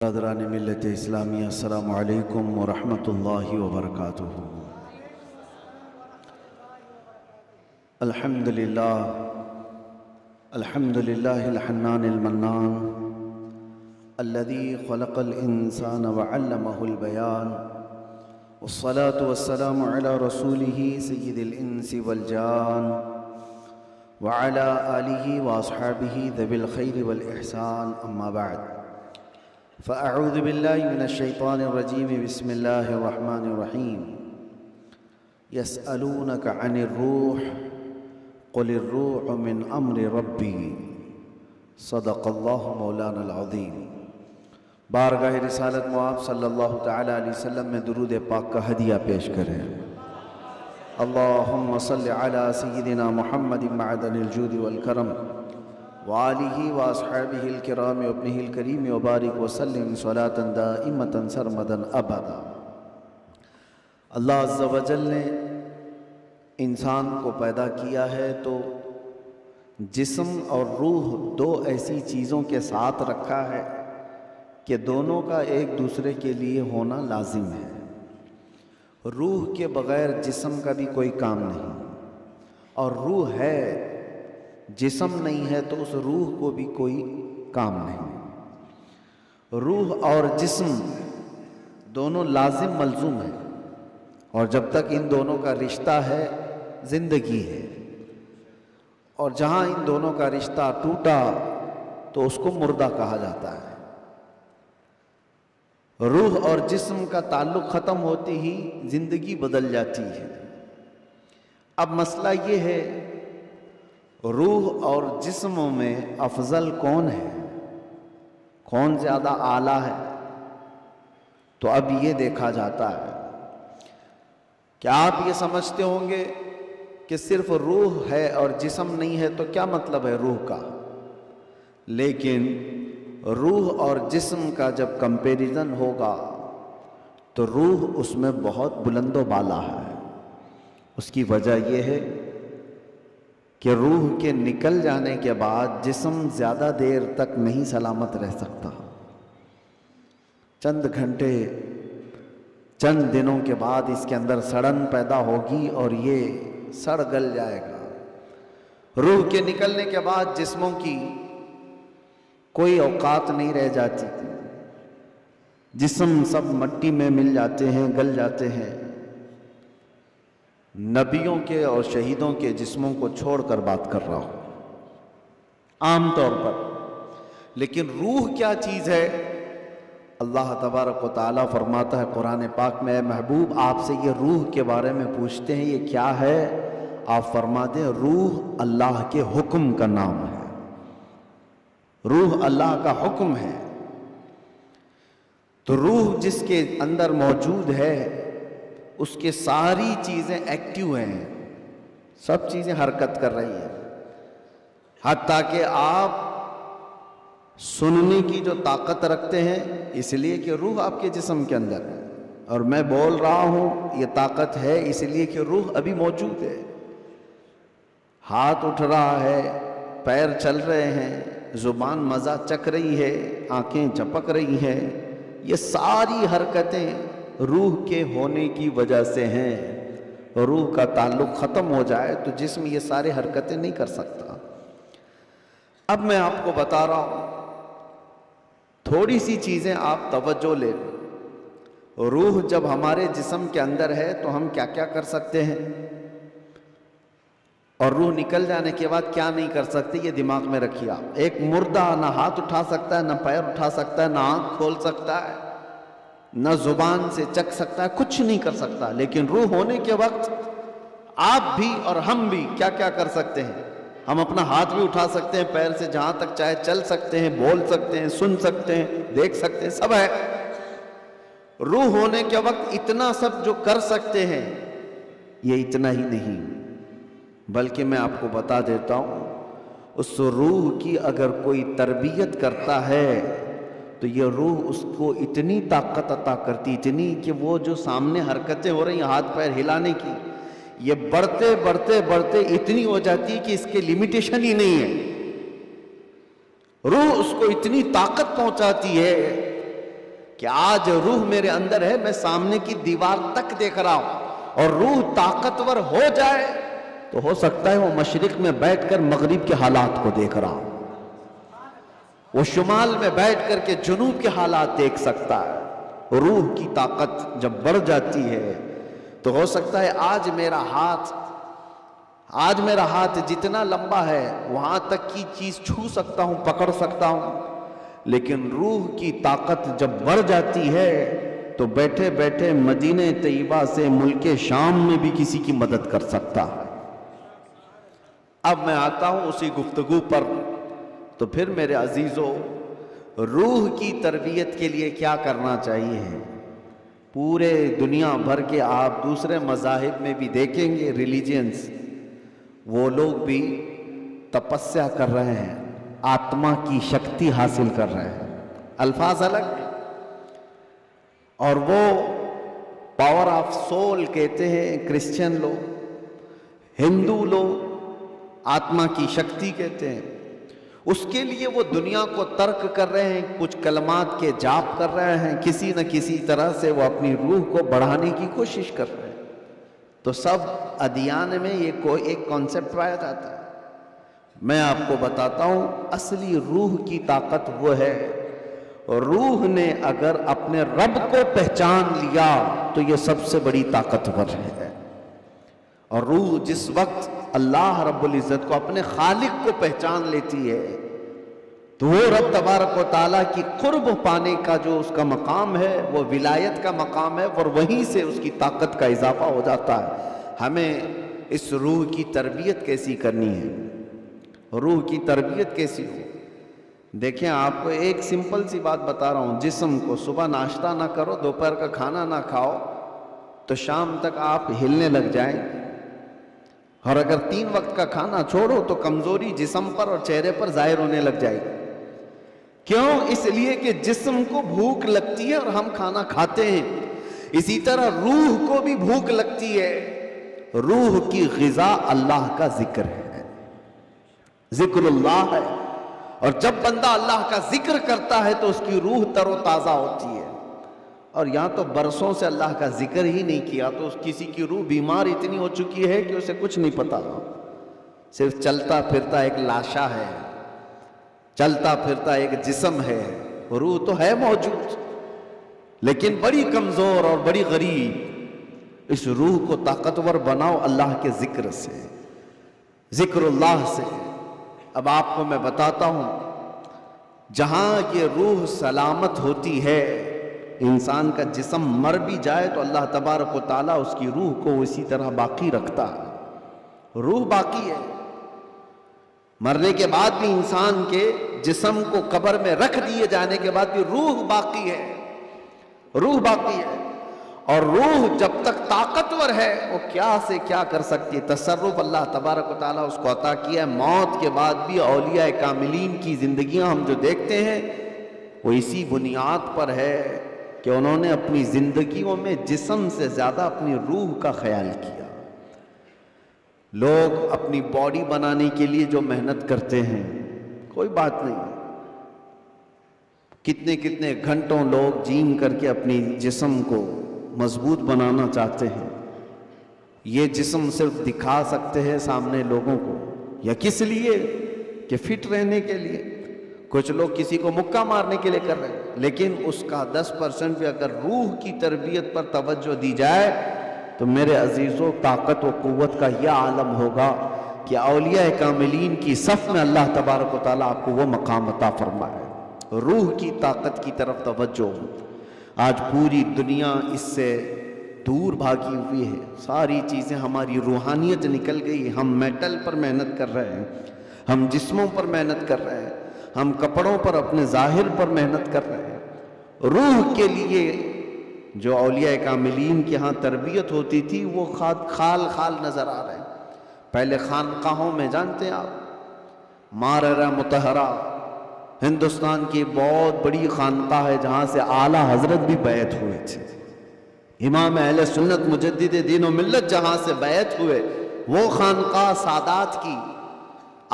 برادران ملت اسلامی، السلام علیکم ورحمۃ اللہ وبرکاتہ۔ الحمدللہ الحنان المنان الذي خلق الانسان وعلمه البيان، والصلاة والسلام على رسوله سید الانس والجان وعلى آلہ واصحابہ ذوی الخیر والاحسان، اما بعد فأعوذ باللہ من الشیطان الرجیم، بسم اللہ الرحمن الرحیم۔ یسألونک عن الروح قل الروح من امر ربی، صدق اللہ مولانا العظیم۔ بارگاہ رسالت مآب صلی اللہ تعالی علیہ وسلم میں درود پاک کا ہدیہ پیش کریں۔ اللہم صل علی سیدنا محمد معدن الجود والکرم وآلہ واصحابہ الکرام وابنہ الکریم وبارک وسلم صلاۃ دائمۃ سرمدا ابدا۔ اللہ عز و جل نے انسان کو پیدا کیا ہے تو جسم اور روح دو ایسی چیزوں کے ساتھ رکھا ہے کہ دونوں کا ایک دوسرے کے لیے ہونا لازم ہے۔ روح کے بغیر جسم کا بھی کوئی کام نہیں، اور روح ہے، جسم نہیں ہے تو اس روح کو بھی کوئی کام نہیں۔ روح اور جسم دونوں لازم ملزوم ہیں، اور جب تک ان دونوں کا رشتہ ہے زندگی ہے، اور جہاں ان دونوں کا رشتہ ٹوٹا تو اس کو مردہ کہا جاتا ہے۔ روح اور جسم کا تعلق ختم ہوتی ہی زندگی بدل جاتی ہے۔ اب مسئلہ یہ ہے، روح اور جسم میں افضل کون ہے، کون زیادہ اعلیٰ ہے؟ تو اب یہ دیکھا جاتا ہے۔ کیا آپ یہ سمجھتے ہوں گے کہ صرف روح ہے اور جسم نہیں ہے تو کیا مطلب ہے روح کا؟ لیکن روح اور جسم کا جب کمپیریزن ہوگا تو روح اس میں بہت بلند و بالا ہے۔ اس کی وجہ یہ ہے کہ روح کے نکل جانے کے بعد جسم زیادہ دیر تک نہیں سلامت رہ سکتا۔ چند گھنٹے، چند دنوں کے بعد اس کے اندر سڑن پیدا ہوگی اور یہ سڑ گل جائے گا۔ روح کے نکلنے کے بعد جسموں کی کوئی اوقات نہیں رہ جاتی، جسم سب مٹی میں مل جاتے ہیں، گل جاتے ہیں۔ نبیوں کے اور شہیدوں کے جسموں کو چھوڑ کر بات کر رہا ہوں عام طور پر۔ لیکن روح کیا چیز ہے؟ اللہ تبارک و تعالیٰ فرماتا ہے قرآن پاک میں، اے محبوب آپ سے یہ روح کے بارے میں پوچھتے ہیں یہ کیا ہے؟ آپ فرما دیں روح اللہ کے حکم کا نام ہے، روح اللہ کا حکم ہے۔ تو روح جس کے اندر موجود ہے اس کے ساری چیزیں ایکٹیو ہیں، سب چیزیں حرکت کر رہی ہیں، حتیٰ کہ آپ سننے کی جو طاقت رکھتے ہیں اس لیے کہ روح آپ کے جسم کے اندر ہے، اور میں بول رہا ہوں یہ طاقت ہے اس لیے کہ روح ابھی موجود ہے۔ ہاتھ اٹھ رہا ہے، پیر چل رہے ہیں، زبان مزہ چکھ رہی ہے، آنکھیں جھپک رہی ہیں، یہ ساری حرکتیں روح کے ہونے کی وجہ سے ہیں۔ روح کا تعلق ختم ہو جائے تو جسم یہ سارے حرکتیں نہیں کر سکتا۔ اب میں آپ کو بتا رہا ہوں، تھوڑی سی چیزیں آپ توجہ لیں۔ روح جب ہمارے جسم کے اندر ہے تو ہم کیا کیا کر سکتے ہیں، اور روح نکل جانے کے بعد کیا نہیں کر سکتے، یہ دماغ میں رکھیے آپ۔ ایک مردہ نہ ہاتھ اٹھا سکتا ہے، نہ پیر اٹھا سکتا ہے، نہ آنکھ کھول سکتا ہے، نہ زبان سے چکھ سکتا ہے، کچھ نہیں کر سکتا۔ لیکن روح ہونے کے وقت آپ بھی اور ہم بھی کیا کیا کر سکتے ہیں؟ ہم اپنا ہاتھ بھی اٹھا سکتے ہیں، پیر سے جہاں تک چاہے چل سکتے ہیں، بول سکتے ہیں، سن سکتے ہیں، دیکھ سکتے ہیں، سب ہے۔ روح ہونے کے وقت اتنا سب جو کر سکتے ہیں یہ اتنا ہی نہیں، بلکہ میں آپ کو بتا دیتا ہوں اس روح کی اگر کوئی تربیت کرتا ہے تو یہ روح اس کو اتنی طاقت عطا کرتی، اتنی کہ وہ جو سامنے حرکتیں ہو رہی ہیں ہاتھ پیر ہلانے کی، یہ بڑھتے بڑھتے بڑھتے اتنی ہو جاتی ہے کہ اس کے لمیٹیشن ہی نہیں ہے۔ روح اس کو اتنی طاقت پہنچاتی ہے کہ آج روح میرے اندر ہے، میں سامنے کی دیوار تک دیکھ رہا ہوں، اور روح طاقتور ہو جائے تو ہو سکتا ہے وہ مشرق میں بیٹھ کر مغرب کے حالات کو دیکھ رہا ہوں، وہ شمال میں بیٹھ کر کے جنوب کے حالات دیکھ سکتا ہے۔ روح کی طاقت جب بڑھ جاتی ہے تو ہو سکتا ہے آج میرا ہاتھ جتنا لمبا ہے وہاں تک کی چیز چھو سکتا ہوں، پکڑ سکتا ہوں، لیکن روح کی طاقت جب بڑھ جاتی ہے تو بیٹھے بیٹھے مدینہ طیبہ سے ملک شام میں بھی کسی کی مدد کر سکتا ہے۔ اب میں آتا ہوں اسی گفتگو پر، تو پھر میرے عزیزو، روح کی تربیت کے لیے کیا کرنا چاہیے؟ پورے دنیا بھر کے آپ دوسرے مذاہب میں بھی دیکھیں گے، ریلیجنز، وہ لوگ بھی تپسیا کر رہے ہیں، آتما کی شکتی حاصل کر رہے ہیں، الفاظ الگ ہیں، اور وہ پاور آف سول کہتے ہیں کرسچن لوگ، ہندو لوگ آتما کی شکتی کہتے ہیں۔ اس کے لیے وہ دنیا کو ترک کر رہے ہیں، کچھ کلمات کے جاپ کر رہے ہیں، کسی نہ کسی طرح سے وہ اپنی روح کو بڑھانے کی کوشش کر رہے ہیں۔ تو سب ادیان میں یہ کوئی ایک کانسیپٹ پایا جاتا ہے۔ میں آپ کو بتاتا ہوں اصلی روح کی طاقت وہ ہے، روح نے اگر اپنے رب کو پہچان لیا تو یہ سب سے بڑی طاقتور ہے۔ اور روح جس وقت اللہ رب العزت کو، اپنے خالق کو پہچان لیتی ہے تو وہ رب تبارک و تعالیٰ کی قرب پانے کا جو اس کا مقام ہے وہ ولایت کا مقام ہے، اور وہیں سے اس کی طاقت کا اضافہ ہو جاتا ہے۔ ہمیں اس روح کی تربیت کیسی کرنی ہے؟ روح کی تربیت کیسی ہو؟ دیکھیں، آپ کو ایک سمپل سی بات بتا رہا ہوں، جسم کو صبح ناشتہ نہ کرو، دوپہر کا کھانا نہ کھاؤ تو شام تک آپ ہلنے لگ جائیں، اور اگر 3 وقت کا کھانا چھوڑو تو کمزوری جسم پر اور چہرے پر ظاہر ہونے لگ جائے گی۔ کیوں؟ اس لیے کہ جسم کو بھوک لگتی ہے اور ہم کھانا کھاتے ہیں، اسی طرح روح کو بھی بھوک لگتی ہے۔ روح کی غذا اللہ کا ذکر ہے، ذکر اللہ ہے، اور جب بندہ اللہ کا ذکر کرتا ہے تو اس کی روح تر و تازہ ہوتی ہے۔ اور یہاں تو برسوں سے اللہ کا ذکر ہی نہیں کیا تو کسی کی روح بیمار اتنی ہو چکی ہے کہ اسے کچھ نہیں پتا، صرف چلتا پھرتا ایک لاشا ہے، چلتا پھرتا ایک جسم ہے، روح تو ہے موجود لیکن بڑی کمزور اور بڑی غریب۔ اس روح کو طاقتور بناؤ اللہ کے ذکر سے، ذکر اللہ سے۔ اب آپ کو میں بتاتا ہوں، جہاں یہ روح سلامت ہوتی ہے، انسان کا جسم مر بھی جائے تو اللہ تبارک و تعالیٰ اس کی روح کو اسی طرح باقی رکھتا ہے۔ روح باقی ہے، مرنے کے بعد بھی انسان کے جسم کو قبر میں رکھ دیے جانے کے بعد بھی روح باقی ہے، روح باقی ہے۔ اور روح جب تک طاقتور ہے وہ کیا سے کیا کر سکتی ہے، تصرف اللہ تبارک و تعالیٰ اس کو عطا کیا ہے۔ موت کے بعد بھی اولیاء کاملین کی زندگیاں ہم جو دیکھتے ہیں وہ اسی بنیاد پر ہے کہ انہوں نے اپنی زندگیوں میں جسم سے زیادہ اپنی روح کا خیال کیا۔ لوگ اپنی باڈی بنانے کے لیے جو محنت کرتے ہیں کوئی بات نہیں، کتنے کتنے گھنٹوں لوگ جیم کر کے اپنی جسم کو مضبوط بنانا چاہتے ہیں۔ یہ جسم صرف دکھا سکتے ہیں سامنے لوگوں کو، یا کس لیے کہ فٹ رہنے کے لیے۔ کچھ لوگ کسی کو مکہ مارنے کے لیے کر رہے ہیں، لیکن اس کا 10% بھی اگر روح کی تربیت پر توجہ دی جائے تو میرے عزیزوں طاقت و قوت کا یہ عالم ہوگا کہ اولیاء کاملین کی صف میں اللہ تبارک و تعالیٰ آپ کو وہ مقام عطا فرمائے۔ روح کی طاقت کی طرف توجہ۔ آج پوری دنیا اس سے دور بھاگی ہوئی ہے، ساری چیزیں ہماری روحانیت نکل گئی، ہم میٹل پر محنت کر رہے ہیں، ہم جسموں پر محنت کر رہے ہیں، ہم کپڑوں پر اپنے ظاہر پر محنت کر رہے ہیں۔ روح کے لیے جو اولیاء کاملین کے ہاں تربیت ہوتی تھی وہ خال خال نظر آ رہے ہیں۔ پہلے خانقاہوں میں جانتے ہیں آپ، ماررہ مطہرہ ہندوستان کی بہت بڑی خانقاہ ہے جہاں سے اعلیٰ حضرت بھی بیعت ہوئے تھے، امام اہل سنت مجدد دین و ملت جہاں سے بیعت ہوئے، وہ خانقاہ سادات کی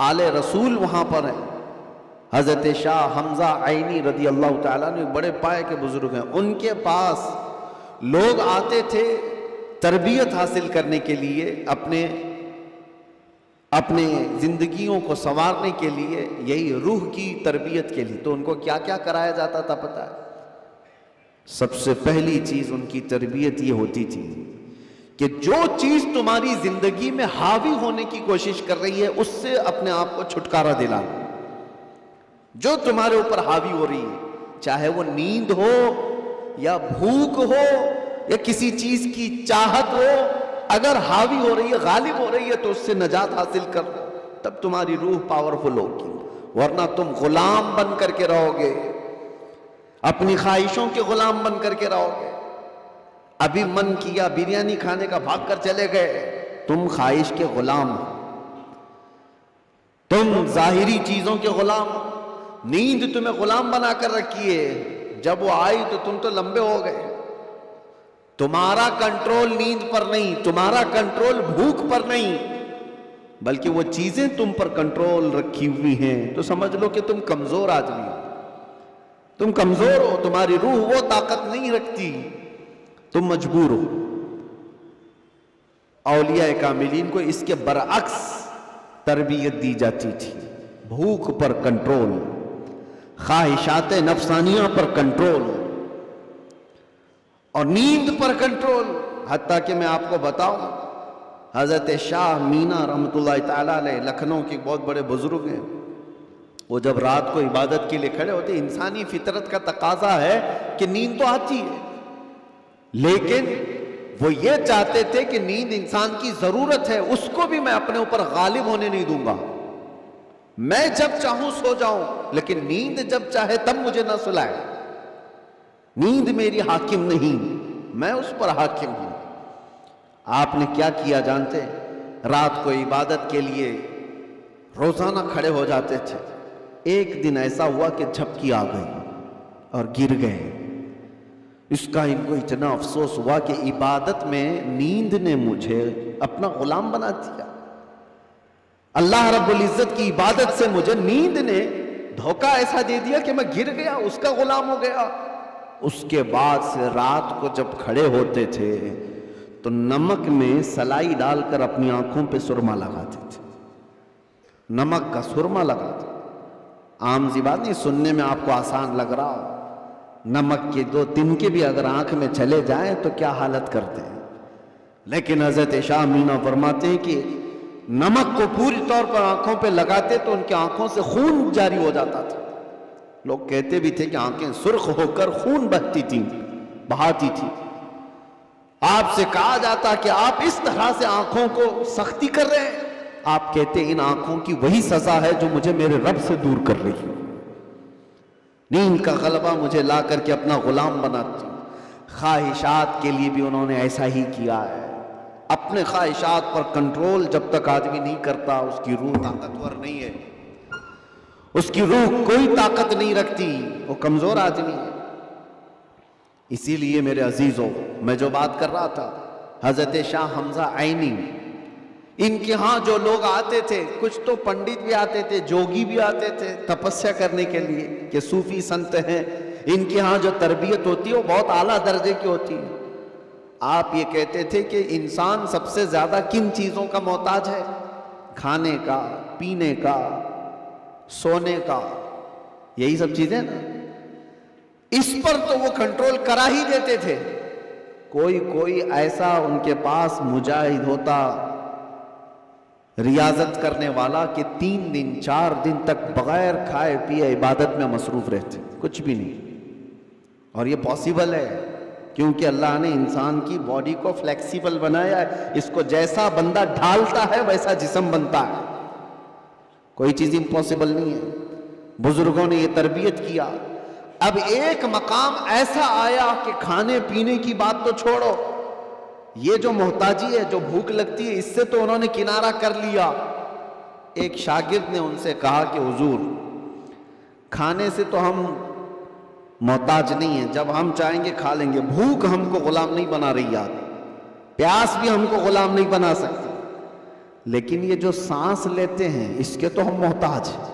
آل رسول وہاں پر ہیں۔ حضرت شاہ حمزہ عینی رضی اللہ تعالیٰ عنہ بڑے پائے کے بزرگ ہیں، ان کے پاس لوگ آتے تھے تربیت حاصل کرنے کے لیے، اپنے زندگیوں کو سنوارنے کے لیے، یہی روح کی تربیت کے لیے۔ تو ان کو کیا کیا کرایا جاتا تھا پتہ ہے؟ سب سے پہلی چیز ان کی تربیت یہ ہوتی تھی کہ جو چیز تمہاری زندگی میں حاوی ہونے کی کوشش کر رہی ہے اس سے اپنے آپ کو چھٹکارا دلانا۔ جو تمہارے اوپر حاوی ہو رہی ہے، چاہے وہ نیند ہو یا بھوک ہو یا کسی چیز کی چاہت ہو، اگر حاوی ہو رہی ہے، غالب ہو رہی ہے تو اس سے نجات حاصل کر لو، تب تمہاری روح پاورفل ہوگی، ورنہ تم غلام بن کر کے رہو گے، اپنی خواہشوں کے غلام بن کر کے رہو گے۔ ابھی من کیا بریانی کھانے کا، بھاگ کر چلے گئے، تم خواہش کے غلام ہو، تم ظاہری چیزوں کے غلام ہو۔ نیند تمہیں غلام بنا کر رکھی ہے، جب وہ آئی تو تم تو لمبے ہو گئے۔ تمہارا کنٹرول نیند پر نہیں، تمہارا کنٹرول بھوک پر نہیں، بلکہ وہ چیزیں تم پر کنٹرول رکھی ہوئی ہیں، تو سمجھ لو کہ تم کمزور آدمی ہو، تم کمزور ہو، تمہاری روح وہ طاقت نہیں رکھتی، تم مجبور ہو۔ اولیاء کاملین کو اس کے برعکس تربیت دی جاتی تھی، بھوک پر کنٹرول، خواہشات نفسانیہ پر کنٹرول اور نیند پر کنٹرول۔ حتیٰ کہ میں آپ کو بتاؤں، حضرت شاہ مینا رحمۃ اللہ تعالیٰ علیہ لکھنؤ کے بہت بڑے بزرگ ہیں، وہ جب رات کو عبادت کے لیے کھڑے ہوتے، انسانی فطرت کا تقاضا ہے کہ نیند تو آتی ہے، لیکن وہ یہ چاہتے تھے کہ نیند انسان کی ضرورت ہے، اس کو بھی میں اپنے اوپر غالب ہونے نہیں دوں گا، میں جب چاہوں سو جاؤں، لیکن نیند جب چاہے تب مجھے نہ سلائے۔ نیند میری حاکم نہیں، میں اس پر حاکم ہوں۔ آپ نے کیا کیا جانتے ہیں؟ رات کو عبادت کے لیے روزانہ کھڑے ہو جاتے تھے۔ ایک دن ایسا ہوا کہ جھپکی آ گئی اور گر گئے۔ اس کا ان کو اتنا افسوس ہوا کہ عبادت میں نیند نے مجھے اپنا غلام بنا دیا، اللہ رب العزت کی عبادت سے مجھے نیند نے دھوکہ ایسا دے دیا کہ میں گر گیا، اس کا غلام ہو گیا۔ اس کے بعد سے رات کو جب کھڑے ہوتے تھے تو نمک میں سلائی ڈال کر اپنی آنکھوں پہ سرما لگاتے تھے، نمک کا سرما لگاتے۔ عام سی بات نہیں، سننے میں آپ کو آسان لگ رہا ہو، نمک کے 2 تنکے بھی اگر آنکھ میں چلے جائیں تو کیا حالت کرتے ہیں، لیکن حضرت شاہ مینا فرماتے ہیں کہ نمک کو پوری طور پر آنکھوں پہ لگاتے تو ان کی آنکھوں سے خون جاری ہو جاتا تھا۔ لوگ کہتے بھی تھے کہ آنکھیں سرخ ہو کر خون بہتی تھیں، بہاتی تھی۔ آپ سے کہا جاتا کہ آپ اس طرح سے آنکھوں کو سختی کر رہے ہیں، آپ کہتے ان آنکھوں کی وہی سزا ہے جو مجھے میرے رب سے دور کر رہی ہے، نیند کا غلبہ مجھے لا کر کے اپنا غلام بناتی ہوں۔ خواہشات کے لیے بھی انہوں نے ایسا ہی کیا ہے، اپنے خواہشات پر کنٹرول جب تک آدمی نہیں کرتا اس کی روح طاقتور نہیں ہے، اس کی روح کوئی طاقت نہیں رکھتی، وہ کمزور آدمی ہے۔ اسی لیے میرے عزیزوں، میں جو بات کر رہا تھا، حضرت شاہ حمزہ عینی، ان کے ہاں جو لوگ آتے تھے، کچھ تو پنڈت بھی آتے تھے، جوگی بھی آتے تھے تپسیا کرنے کے لیے کہ صوفی سنت ہیں، ان کے ہاں جو تربیت ہوتی ہے وہ بہت اعلیٰ درجے کی ہوتی ہے۔ آپ یہ کہتے تھے کہ انسان سب سے زیادہ کن چیزوں کا محتاج ہے؟ کھانے کا، پینے کا، سونے کا، یہی سب چیزیں نا، اس پر تو وہ کنٹرول کرا ہی دیتے تھے۔ کوئی ایسا ان کے پاس مجاہد ہوتا، ریاضت کرنے والا، کہ 3 دن 4 دن تک بغیر کھائے پیے عبادت میں مصروف رہتے، کچھ بھی نہیں۔ اور یہ پاسبل ہے کیونکہ اللہ نے انسان کی باڈی کو فلیکسیبل بنایا ہے، اس کو جیسا بندہ ڈھالتا ہے ویسا جسم بنتا ہے، کوئی چیز امپاسبل نہیں ہے۔ بزرگوں نے یہ تربیت کیا۔ اب ایک مقام ایسا آیا کہ کھانے پینے کی بات تو چھوڑو، یہ جو محتاجی ہے، جو بھوک لگتی ہے، اس سے تو انہوں نے کنارہ کر لیا۔ ایک شاگرد نے ان سے کہا کہ حضور، کھانے سے تو ہم محتاج نہیں ہیں، جب ہم چاہیں گے کھا لیں گے، بھوک ہم کو غلام نہیں بنا رہی یار، پیاس بھی ہم کو غلام نہیں بنا سکتی، لیکن یہ جو سانس لیتے ہیں اس کے تو ہم محتاج ہیں۔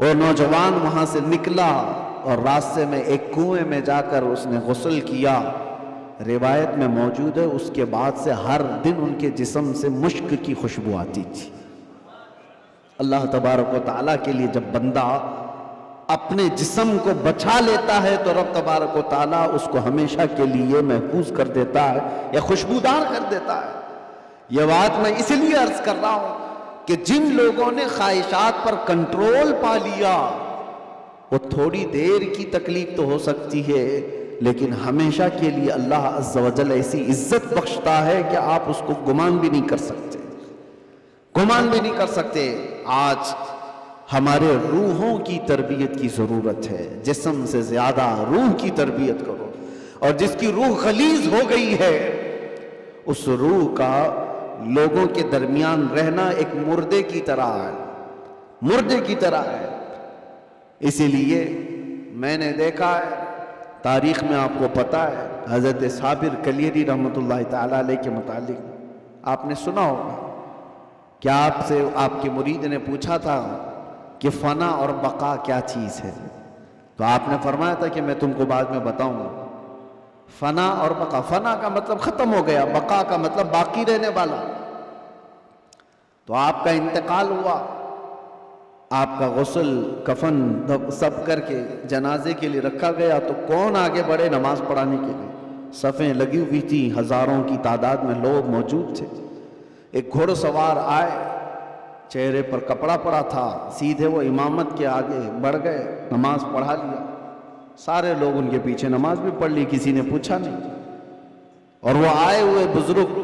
وہ نوجوان وہاں سے نکلا اور راستے میں ایک کنویں میں جا کر اس نے غسل کیا. روایت میں موجود ہے اس کے بعد سے ہر دن ان کے جسم سے مشک کی خوشبو آتی تھی. اللہ تبارک و تعالیٰ کے لیے جب بندہ اپنے جسم کو بچا لیتا ہے تو رب تبارک و تعالیٰ اس کو ہمیشہ کے لیے محفوظ کر دیتا ہے یا خوشبودار کر دیتا ہے. یہ بات میں اس لیے عرض کر رہا ہوں کہ جن لوگوں نے خواہشات پر کنٹرول پا لیا وہ تھوڑی دیر کی تکلیف تو ہو سکتی ہے لیکن ہمیشہ کے لیے اللہ عز و جل ایسی عزت بخشتا ہے کہ آپ اس کو گمان بھی نہیں کر سکتے، گمان بھی نہیں کر سکتے. آج ہمارے روحوں کی تربیت کی ضرورت ہے. جسم سے زیادہ روح کی تربیت کرو. اور جس کی روح غلیظ ہو گئی ہے اس روح کا لوگوں کے درمیان رہنا ایک مردے کی طرح ہے، مردے کی طرح ہے. اسی لیے میں نے دیکھا ہے تاریخ میں، آپ کو پتا ہے حضرت صابر کلیری رحمۃ اللہ تعالی علیہ کے متعلق آپ نے سنا ہوگا کہ آپ سے آپ کے مرید نے پوچھا تھا کہ فنا اور بقا کیا چیز ہے، تو آپ نے فرمایا تھا کہ میں تم کو بعد میں بتاؤں گا. فنا اور بقا، فنا کا مطلب ختم ہو گیا، بقا کا مطلب باقی رہنے والا. تو آپ کا انتقال ہوا، آپ کا غسل کفن سب کر کے جنازے کے لیے رکھا گیا تو کون آگے بڑھے نماز پڑھانے کے لیے؟ صفیں لگی ہوئی تھی، ہزاروں کی تعداد میں لوگ موجود تھے. ایک گھوڑ سوار آئے، چہرے پر کپڑا پڑا تھا، سیدھے وہ امامت کے آگے بڑھ گئے، نماز پڑھا لیا. سارے لوگ ان کے پیچھے نماز بھی پڑھ لی، کسی نے پوچھا نہیں. اور وہ آئے ہوئے بزرگ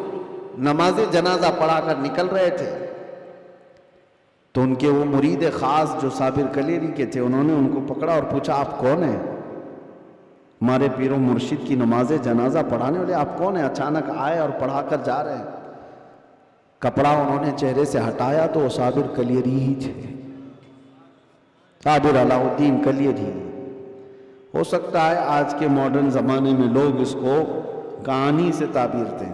نماز جنازہ پڑھا کر نکل رہے تھے تو ان کے وہ مرید خاص جو صابر کلیری کے تھے انہوں نے ان کو پکڑا اور پوچھا آپ کون ہیں؟ ہمارے پیر و مرشد کی نماز جنازہ پڑھانے والے آپ کون ہیں؟ اچانک آئے اور پڑھا کر جا رہے ہیں. کپڑا انہوں نے چہرے سے ہٹایا تو وہ صابر کلیری ہی تھے، صابر علاء الدین کلیری. ہو سکتا ہے آج کے ماڈرن زمانے میں لوگ اس کو کہانی سے تعبیر دیں.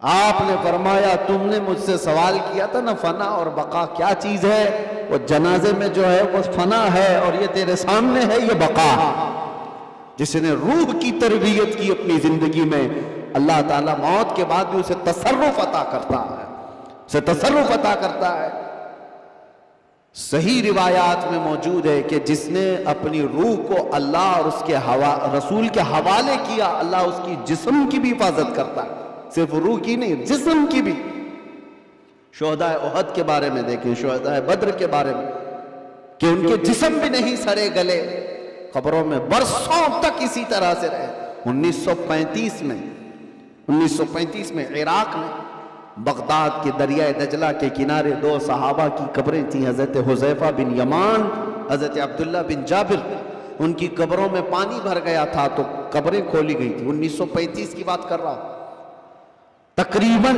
آپ نے فرمایا تم نے مجھ سے سوال کیا تھا نا فنا اور بقا کیا چیز ہے، وہ جنازے میں جو ہے وہ فنا ہے اور یہ تیرے سامنے ہے یہ بقا. جس نے روح کی تربیت کی اپنی زندگی میں اللہ تعالیٰ موت کے بعد بھی اسے تصرف عطا کرتا ہے، اسے تصرف عطا کرتا ہے. صحیح روایات میں موجود ہے کہ جس نے اپنی روح کو اللہ اور اس کے رسول کے حوالے کیا اللہ اس کی جسم کی بھی حفاظت کرتا ہے، صرف روح کی نہیں جسم کی بھی. شہداء احد کے بارے میں دیکھیں، شہداء بدر کے بارے میں کہ ان کے جسم بھی نہیں سڑے گلے، قبروں میں برسوں تک اسی طرح سے رہے. 1935 میں عراق میں بغداد کے دریائے دجلہ کے کنارے دو صحابہ کی قبریں تھیں، حضرت حذیفہ بن یمان، حضرت عبداللہ بن جابر. ان کی قبروں میں پانی بھر گیا تھا تو قبریں کھولی گئی تھی. 1935 کی بات کر رہا ہوں. تقریباً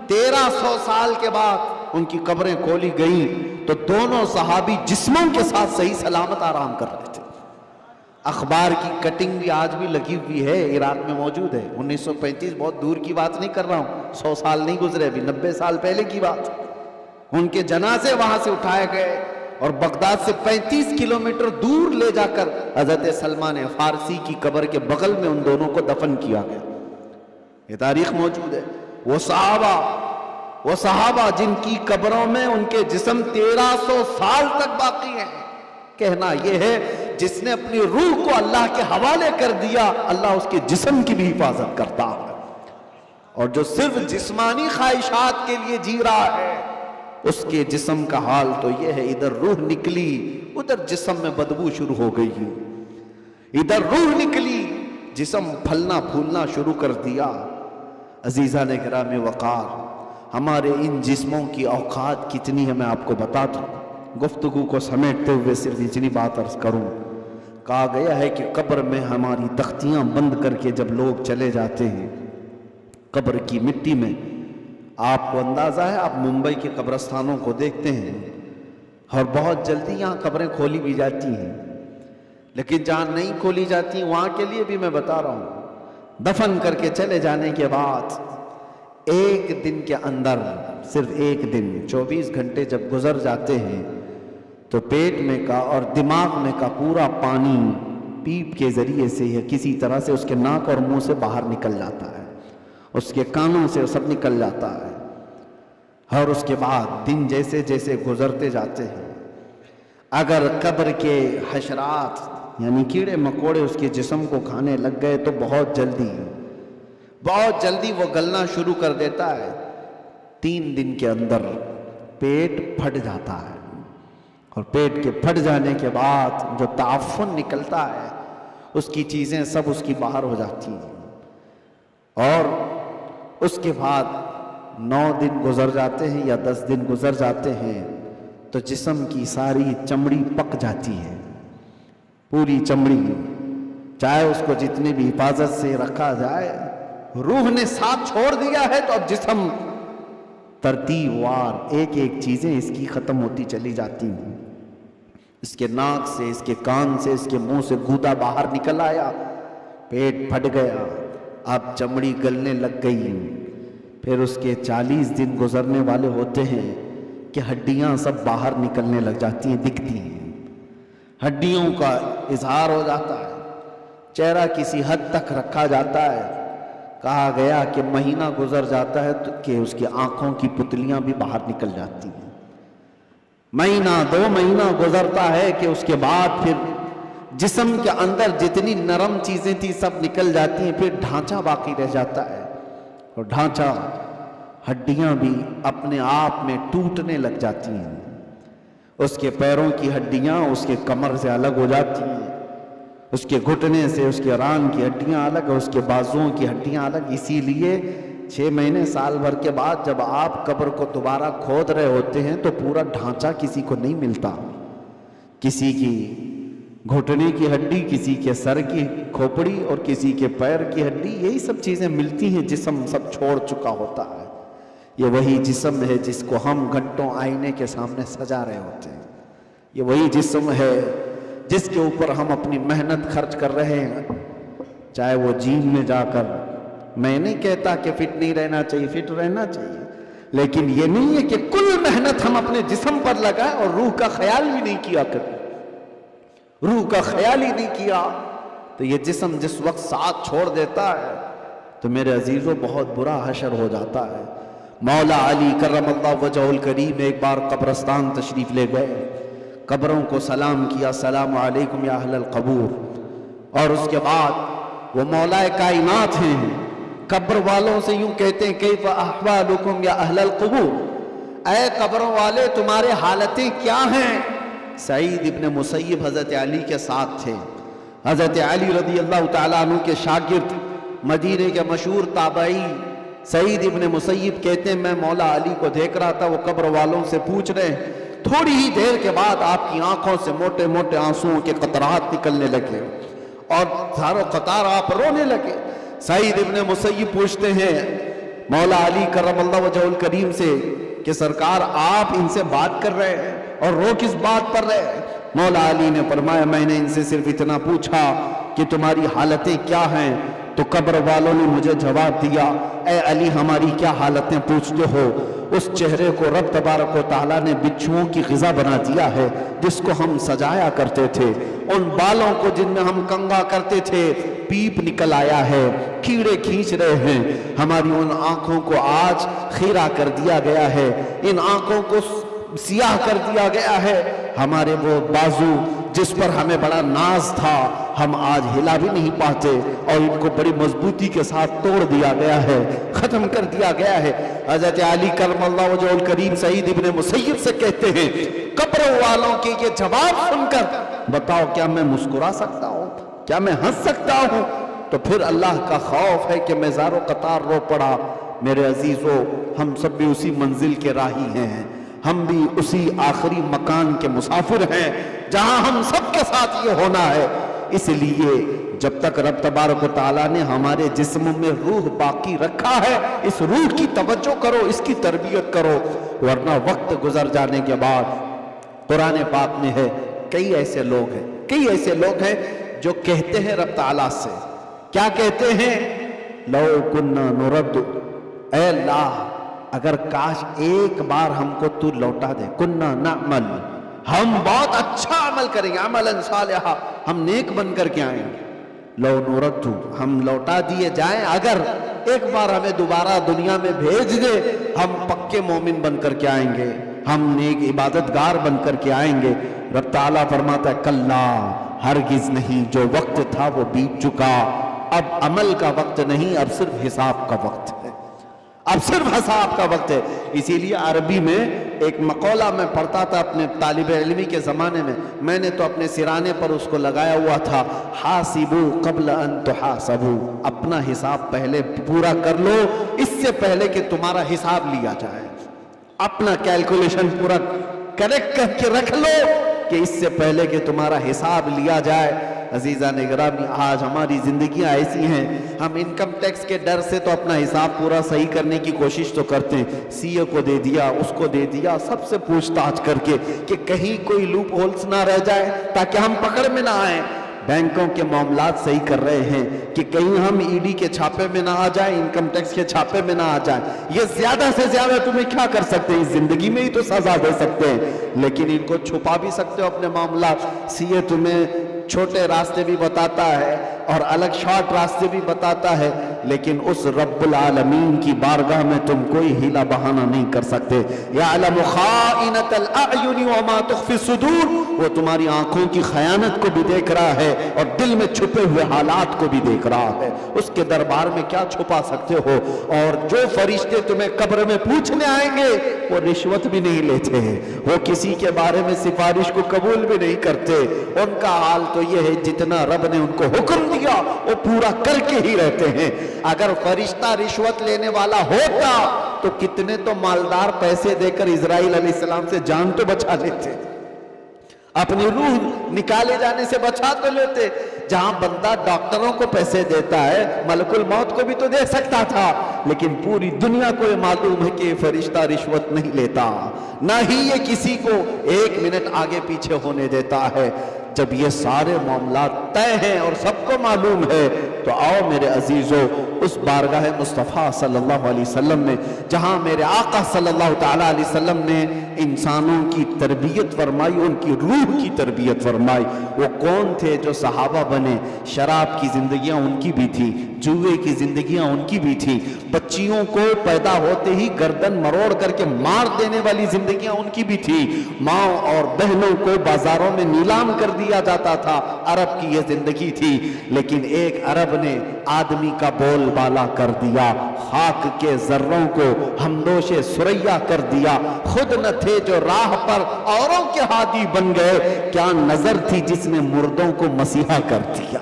1300 سال کے بعد ان کی قبریں کھولی گئیں تو دونوں صحابی جسموں کے ساتھ صحیح سلامت آرام کر رہے تھے. اخبار کی کٹنگ بھی آج بھی لگی ہوئی ہے، عراق میں موجود ہے. 1935 بہت دور کی بات نہیں کر رہا ہوں، 100 سال نہیں گزرے، ابھی 90 سال پہلے کی بات. ان کے جنازے وہاں سے اٹھائے گئے اور بغداد سے 35 کلومیٹر دور لے جا کر حضرت سلمان فارسی کی قبر کے بغل میں ان دونوں کو دفن کیا گیا. یہ تاریخ موجود ہے. وہ صحابہ جن کی قبروں میں ان کے جسم 1300 سال تک باقی ہیں. کہنا یہ ہے جس نے اپنی روح کو اللہ کے حوالے کر دیا اللہ اس کے جسم کی بھی حفاظت کرتا ہے. اور جو صرف جسمانی خواہشات کے لیے جی رہا ہے اس کے جسم کا حال تو یہ ہے، ادھر روح نکلی ادھر جسم میں بدبو شروع ہو گئی، ادھر روح نکلی جسم پھلنا پھولنا شروع کر دیا. عزیزان کرام وقار، ہمارے ان جسموں کی اوقات کتنی ہے میں آپ کو بتاتا ہوں. گفتگو کو سمیٹتے ہوئے صرف اتنی بات عرض کروں. کہا گیا ہے کہ قبر میں ہماری تختیاں بند کر کے جب لوگ چلے جاتے ہیں قبر کی مٹی میں، آپ کو اندازہ ہے آپ ممبئی کے قبرستانوں کو دیکھتے ہیں اور بہت جلدی یہاں قبریں کھولی بھی جاتی ہیں، لیکن جہاں نہیں کھولی جاتی وہاں کے لیے بھی میں بتا رہا ہوں دفن کر کے چلے جانے کے بعد ایک دن کے اندر، صرف ایک دن 24 گھنٹے جب گزر جاتے ہیں تو پیٹ میں کا اور دماغ میں کا پورا پانی پیپ کے ذریعے سے یا کسی طرح سے اس کے ناک اور منہ سے باہر نکل جاتا ہے، اس کے کانوں سے سب نکل جاتا ہے۔ اور اس کے بعد دن جیسے جیسے گزرتے جاتے ہیں، اگر قبر کے حشرات یعنی کیڑے مکوڑے اس کے جسم کو کھانے لگ گئے تو بہت جلدی وہ گلنا شروع کر دیتا ہے۔ 3 دن کے اندر پیٹ پھٹ جاتا ہے، اور پیٹ کے پھٹ جانے کے بعد جو تعفن نکلتا ہے اس کی چیزیں سب اس کی باہر ہو جاتی ہیں، اور اس کے بعد 9 دن گزر جاتے ہیں یا 10 دن گزر جاتے ہیں تو جسم کی ساری چمڑی پک جاتی ہے، پوری چمڑی، چاہے اس کو جتنی بھی حفاظت سے رکھا جائے، روح نے ساتھ چھوڑ دیا ہے تو اب جسم ترتیب وار ایک ایک چیزیں اس کی ختم ہوتی چلی جاتی ہیں۔ اس کے ناک سے، اس کے کان سے، اس کے منہ سے گودا باہر نکل آیا، پیٹ پھٹ گیا، اب چمڑی گلنے لگ گئی۔ پھر اس کے 40 دن گزرنے والے ہوتے ہیں کہ ہڈیاں سب باہر نکلنے لگ جاتی ہیں، دکھتی ہیں، ہڈیوں کا اظہار ہو جاتا ہے، چہرہ کسی حد تک رکھا جاتا ہے۔ کہا گیا کہ مہینہ گزر جاتا ہے تو کہ اس کی آنکھوں کی پتلیاں بھی باہر نکل جاتی ہیں، مہینہ 2 مہینہ گزرتا ہے کہ اس کے بعد پھر جسم کے اندر جتنی نرم چیزیں تھیں سب نکل جاتی ہیں، پھر ڈھانچہ باقی رہ جاتا ہے، اور ڈھانچہ، ہڈیاں بھی اپنے آپ میں ٹوٹنے لگ جاتی ہیں۔ اس کے پیروں کی ہڈیاں اس کے کمر سے الگ ہو جاتی ہیں، اس کے گھٹنے سے اس کے ران کی ہڈیاں الگ، اس کے بازوؤں کی ہڈیاں الگ۔ اسی لیے 6 مہینے سال بھر کے بعد جب آپ قبر کو دوبارہ کھود رہے ہوتے ہیں تو پورا ڈھانچہ کسی کو نہیں ملتا، کسی کی گھٹنے کی ہڈی، کسی کے سر کی کھوپڑی اور کسی کے پیر کی ہڈی، یہی سب چیزیں ملتی ہیں، جسم سب چھوڑ چکا ہوتا ہے۔ یہ وہی جسم ہے جس کو ہم گھنٹوں آئینے کے سامنے سجا رہے ہوتے ہیں، یہ وہی جسم ہے جس کے اوپر ہم اپنی محنت خرچ کر رہے ہیں، چاہے وہ جیم میں جا کر، میں نہیں کہتا کہ فٹ نہیں رہنا چاہیے، فٹ رہنا چاہیے، لیکن یہ نہیں ہے کہ کل محنت ہم اپنے جسم پر لگائیں اور روح کا خیال بھی نہیں کیا کریں، روح کا خیال ہی نہیں کیا تو یہ جسم جس وقت ساتھ چھوڑ دیتا ہے تو میرے عزیزوں بہت برا حشر ہو جاتا ہے۔ مولا علی کرم اللہ وجہہ الکریم ایک بار قبرستان تشریف لے گئے، قبروں کو سلام کیا، السلام علیکم یا اہل القبور، اور اس کے بعد وہ مولا کائنات ہیں، قبر والوں سے یوں کہتے ہیں کیف احوالکم یا اہل القبور، اے قبروں والے تمہارے حالتیں کیا ہیں؟ سعید ابن مسیب حضرت علی کے ساتھ تھے، حضرت علی رضی اللہ تعالیٰ عنہ کے شاگرد، مدینے کے مشہور تابعی سعید ابن مسیب کہتے ہیں میں مولا علی کو دیکھ رہا تھا، وہ قبر والوں سے پوچھ رہے ہیں، تھوڑی ہی دیر کے بعد آپ کی آنکھوں سے موٹے موٹے آنسوؤں کے قطرات نکلنے لگے اور ہزاروں قطار آپ رونے لگے۔ سعید ابن مسیب پوچھتے ہیں مولا علی کرم اللہ وجہہ الکریم سے کہ سرکار آپ ان سے بات کر رہے ہیں اور رو کس بات پر رہے ہیں؟ مولا علی نے فرمایا میں نے ان سے صرف اتنا پوچھا کہ تمہاری حالتیں کیا ہیں، تو قبر والوں نے مجھے جواب دیا اے علی ہماری کیا حالتیں پوچھتے ہو؟ اس چہرے کو رب تبارک و تعالیٰ نے بچھوؤں کی غذا بنا دیا ہے جس کو ہم سجایا کرتے تھے، ان بالوں کو جن میں ہم کنگا کرتے تھے پیپ نکل آیا ہے، کیڑے کھینچ رہے ہیں، ہماری ان آنکھوں کو آج خیرہ کر دیا گیا ہے، ان آنکھوں کو سیاہ کر دیا گیا ہے، ہمارے وہ بازو جس پر ہمیں بڑا ناز تھا ہم آج ہلا بھی نہیں پاتے اور ان کو بڑی مضبوطی کے ساتھ توڑ دیا گیا ہے، ختم کر دیا گیا ہے۔ حضرت علی کرم اللہ وجہہ الکریم سعید ابن مسیب سے کہتے ہیں قبر والوں کے یہ جواب سن کر بتاؤ کیا میں مسکرا سکتا ہوں، کیا میں ہنس سکتا ہوں؟ تو پھر اللہ کا خوف ہے کہ میں زار و قطار رو پڑا۔ میرے عزیزو ہم سب بھی اسی منزل کے راہی ہیں، ہم بھی اسی آخری مکان کے مسافر ہیں جہاں ہم سب کے ساتھ یہ ہونا ہے۔ اس لیے جب تک رب تبارک و تعالیٰ نے ہمارے جسم میں روح باقی رکھا ہے اس روح کی توجہ کرو، اس کی تربیت کرو، ورنہ وقت گزر جانے کے بعد قرآن پاک میں ہے کئی ایسے لوگ ہیں جو کہتے ہیں رب تعالیٰ سے، کیا کہتے ہیں؟ لو کننا نرد، اے اللہ اگر کاش ایک بار ہم کو تو لوٹا دے، کننا نعمل ہم بہت اچھا عمل کریں گے، عملاً صالحا، ہم نیک بن کر کے آئیں گے۔ لو نردو، ہم لوٹا دیے جائیں، اگر ایک بار ہمیں دوبارہ دنیا میں بھیج دے، ہم پکے مومن بن کر کے آئیں گے، ہم نیک عبادتگار بن کر کے آئیں گے۔ رب تعالیٰ فرماتا ہے کلا، ہرگز نہیں، جو وقت تھا وہ بیت چکا، اب عمل کا وقت نہیں، اب صرف حساب کا وقت ہے، اب صرف حساب کا وقت ہے۔ اسی لیے عربی میں ایک مقولہ میں پڑھتا تھا اپنے طالب علمی کے زمانے میں نے تو اپنے سرانے پر اس کو لگایا ہوا تھا، حاسبو قبل ان تحاسبو، اپنا حساب پہلے پورا کر لو اس سے پہلے کہ تمہارا حساب لیا جائے، اپنا کیلکولیشن پورا کریکٹ کر کے رکھ لو کہ اس سے پہلے کہ تمہارا حساب لیا جائے۔ عزیزان گرامی، آج ہماری زندگیاں ایسی ہیں، ہم انکم ٹیکس کے ڈر سے تو اپنا حساب پورا صحیح کرنے کی کوشش تو کرتے ہیں، سی اے کو دے دیا، اس کو دے دیا، سب سے پوچھ تاچھ کر کے کہ کہیں کوئی لوپ ہولز نہ رہ جائے تاکہ ہم پکڑ میں نہ آئیں۔ بینکوں کے معاملات صحیح کر رہے ہیں کہ کہیں ہم ای ڈی کے چھاپے میں نہ آ جائیں، انکم ٹیکس کے چھاپے میں نہ آ جائیں۔ یہ زیادہ سے زیادہ تمہیں کیا کر سکتے ہیں، اس زندگی میں ہی تو سزا دے سکتے ہیں، لیکن ان کو چھپا بھی سکتے ہو اپنے معاملات۔ سی اے تمہیں چھوٹے راستے بھی بتاتا ہے اور الگ شارٹ راستے بھی بتاتا ہے، لیکن اس رب العالمین کی بارگاہ میں تم کوئی ہیلا بہانہ نہیں کر سکتے۔ یعلم خائنۃ الاعین وما تخفی الصدور، وہ تمہاری آنکھوں کی خیانت کو بھی دیکھ رہا ہے اور دل میں چھپے ہوئے حالات کو بھی دیکھ رہا ہے۔ اس کے دربار میں کیا چھپا سکتے ہو؟ اور جو فرشتے تمہیں قبر میں پوچھنے آئیں گے وہ رشوت بھی نہیں لیتے ہیں، وہ کسی کے بارے میں سفارش کو قبول بھی نہیں کرتے، ان کا حال تو یہ ہے جتنا رب نے ان کو حکم دیا وہ پورا کر کے ہی رہتے ہیں۔ اگر فرشتہ رشوت لینے والا ہوتا تو کتنے تو مالدار پیسے دے کر اسرائیل علیہ السلام سے جان تو بچا لیتے، اپنی روح نکالے جانے سے بچا تو لیتے۔ جہاں بندہ ڈاکٹروں کو پیسے دیتا ہے، ملک الموت کو بھی تو دے سکتا تھا، لیکن پوری دنیا کو یہ معلوم ہے کہ یہ فرشتہ رشوت نہیں لیتا، نہ ہی یہ کسی کو ایک منٹ آگے پیچھے ہونے دیتا ہے۔ جب یہ سارے معاملات طے ہیں اور سب کو معلوم ہے تو آؤ میرے عزیزو اس بارگاہ مصطفیٰ صلی اللہ علیہ وسلم میں، جہاں میرے آقا صلی اللہ تعالیٰ علیہ وسلم نے انسانوں کی تربیت فرمائی، ان کی روح کی تربیت فرمائی۔ وہ کون تھے جو صحابہ بنے؟ شراب کی زندگیاں ان کی بھی تھی، جوئے کی زندگیاں ان کی بھی تھی، بچیوں کو پیدا ہوتے ہی گردن مروڑ کر کے مار دینے والی زندگیاں ان کی بھی تھی، ماں اور بہنوں کو بازاروں میں نیلام کر دیا جاتا تھا، عرب کی یہ زندگی تھی۔ لیکن ایک عرب نے آدمی کا بول بالا کر دیا، خاک کے ذروں کو ہمدوش سریا کر دیا، خود نہ تھے جو راہ پر اوروں کے ہادی بن گئے، کیا نظر تھی جس نے مردوں کو مسیحا کر دیا۔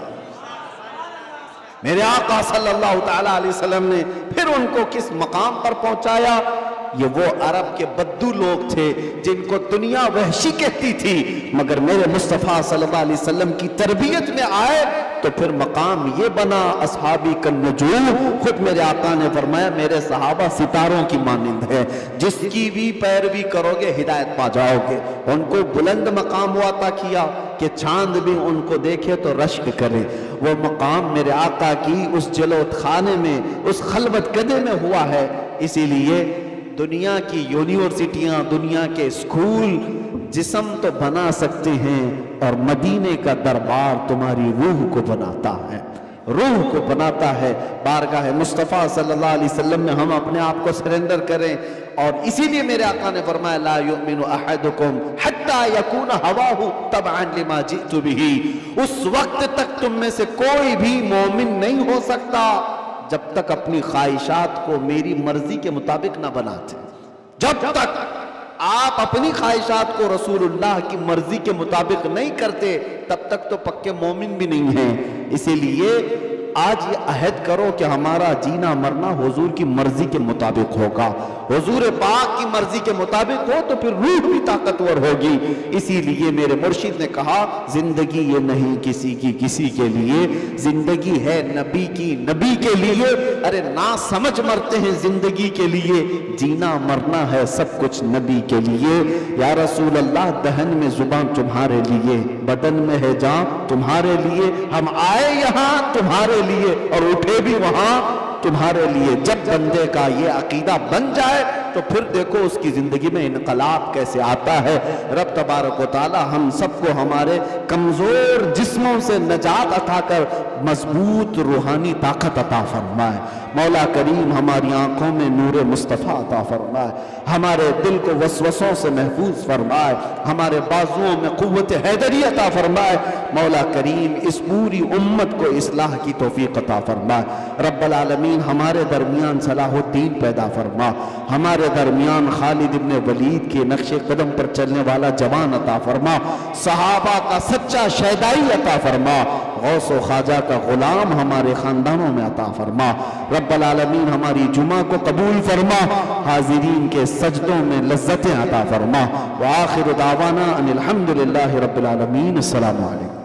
میرے آقا صلی اللہ تعالیٰ علیہ وسلم نے پھر ان کو کس مقام پر پہنچایا؟ یہ وہ عرب کے بدو لوگ تھے جن کو دنیا وحشی کہتی تھی، مگر میرے مصطفیٰ صلی اللہ علیہ وسلم کی تربیت میں آئے تو پھر مقام یہ بنا اصحابی کالنجوم۔ خود میرے آقا نے فرمایا میرے صحابہ ستاروں کی مانند ہے، جس کی بھی پیروی کرو گے ہدایت پا جاؤ گے۔ ان کو بلند مقام ہوا عطا کیا کہ چاند بھی ان کو دیکھے تو رشک کرے۔ وہ مقام میرے آقا کی اس جلوت خانے میں، اس خلوت کدے میں ہوا ہے۔ اسی لیے دنیا کی یونیورسٹیاں، دنیا کے اسکول جسم تو بنا سکتے ہیں اور مدینے کا دربار تمہاری روح کو بناتا ہے، روح کو بناتا ہے۔ بارگاہ مصطفیٰ صلی اللہ علیہ وسلم میں ہم اپنے آپ کو سرنڈر کریں، اور اسی لیے میرے آقا نے فرمایا لا یؤمن احدکم حتی یکون ہواہ تبعا لما جئت بہ، اس وقت تک تم میں سے کوئی بھی مومن نہیں ہو سکتا جب تک اپنی خواہشات کو میری مرضی کے مطابق نہ بناتے۔ جب تک آپ اپنی خواہشات کو رسول اللہ کی مرضی کے مطابق نہیں کرتے تب تک تو پکے مومن بھی نہیں ہیں۔ اسی لیے آج یہ عہد کرو کہ ہمارا جینا مرنا حضور کی مرضی کے مطابق ہوگا، حضور پاک کی مرضی کے مطابق ہو تو پھر روح بھی طاقتور ہوگی۔ اسی لیے میرے مرشد نے کہا زندگی یہ نہیں کسی کی کسی کے لیے، زندگی ہے نبی کی نبی کے لیے۔ ارے نہ سمجھ مرتے ہیں زندگی کے لیے، جینا مرنا ہے سب کچھ نبی کے لیے۔ یا رسول اللہ دہن میں زبان تمہارے لیے، بدن میں ہے جان تمہارے لیے، ہم آئے یہاں تمہارے لیے اور اٹھے بھی وہاں تمہارے لیے۔ جب بندے کا یہ عقیدہ بن جائے تو پھر دیکھو اس کی زندگی میں انقلاب کیسے آتا ہے۔ رب تبارک و تعالی ہم سب کو ہمارے کمزور جسموں سے نجات عطا کر مضبوط روحانی طاقت عطا فرمائے۔ مولا کریم ہماری آنکھوں میں نور مصطفیٰ عطا فرمائے، ہمارے دل کو وسوسوں سے محفوظ فرمائے، ہمارے بازوؤں میں قوت حیدری عطا فرمائے۔ مولا کریم اس پوری امت کو اصلاح کی توفیق عطا فرمائے۔ رب العالمین ہمارے درمیان صلاح الدین پیدا فرما، ہمارے درمیان خالد ابن ولید کے نقش قدم پر چلنے والا جوان عطا فرما، صحابہ کا سچا شیدائی عطا فرما، غوث و خواجہ کا غلام ہمارے خاندانوں میں عطا فرما۔ رب العالمین ہماری جمعہ کو قبول فرما، حاضرین کے سجدوں میں لذتیں عطا فرما۔ وآخر دعوانا ان الحمدللہ رب العالمین۔ السلام علیکم۔